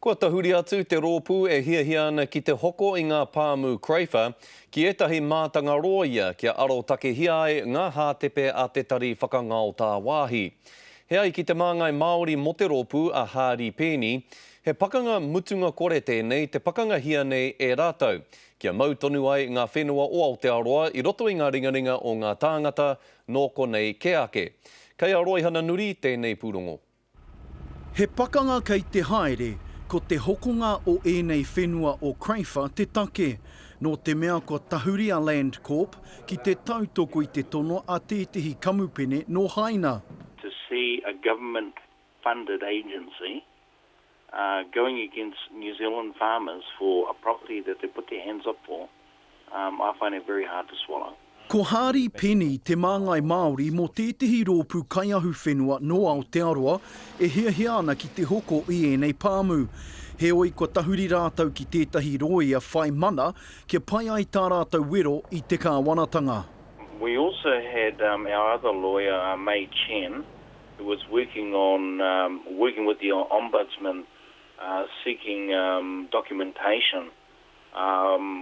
Kua tahuri atu te rōpū e hiahia ana ki te hoko i ngā pāmu Crayfa ki etahi mātanga roia kia aro takehia ai ngā hātepe a te tari whakangao tā wāhi. He ai ki te māngai Māori mo te rōpū a Hari Pēni, he pakanga mutunga kore tēnei te pakanga hia nei e rātau. Kia mautonu ai ngā whenua o Aotearoa i roto i ngā ringaringa o ngā tāngata nōko nei ke ake. Kei a Roihana Nuri tēnei pūrongo. He pakanga kei te haere, ko te hokonga o ēnei whenua o Crayfa te take, no te mea ko Tahuria Land Corp ki te tautoko i te tono a tētahi kamupene no Haina. To see a government-funded agency going against New Zealand farmers for a property that they put their hands up for, I find it very hard to swallow. Ko Hari Pēni te māngai Māori mo tētahi rōpū kaiahu whenua no Aotearoa e hiahia ana ki te hoko i ēnei pāmu. He oi ko tahuri rātau ki tētahi roia whai mana kia pai ai tā rātau wero i te kāwanatanga. We also had our other lawyer, Mei Chen, who was working with the Ombudsman seeking documentation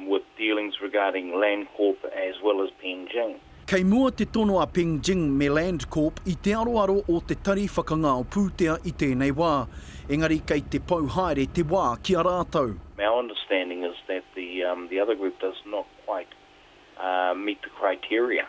with dealings regarding Landcorp as well as Penjing. Kei mua te tono a Penjing me Landcorp i te aroaro o te tari whakangao pūtea i tēnei wā. Engari kei te pauhaere te wā ki a rātau. Our understanding is that the other group does not quite meet the criteria.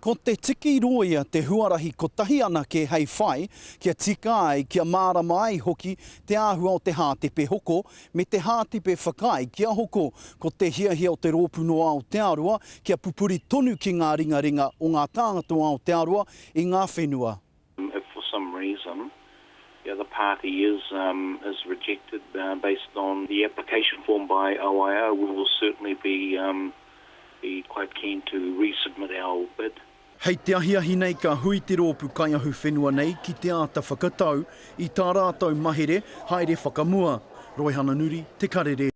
Ko te tiki roia te huarahi ko tahi ana ke hei whai, kia tika ai, kia mārama ai hoki te āhua o te hātepe hoko, me te hātepe whakai kia hoko, ko te hiahia o te rōpū no Aotearoa, kia pupuri tonu ki ngā ringaringa o ngā tāngata o Aotearoa i ngā whenua. If for some reason the other party is rejected based on the application form by OIO, we will certainly be quite keen to resubmit our bid. Hei te ahiahi nei ka hui te rōpū kaiahu whenua nei ki te āta whakatau i tā rātau mahere haere whakamua. Roihana Nuri, Te Karere.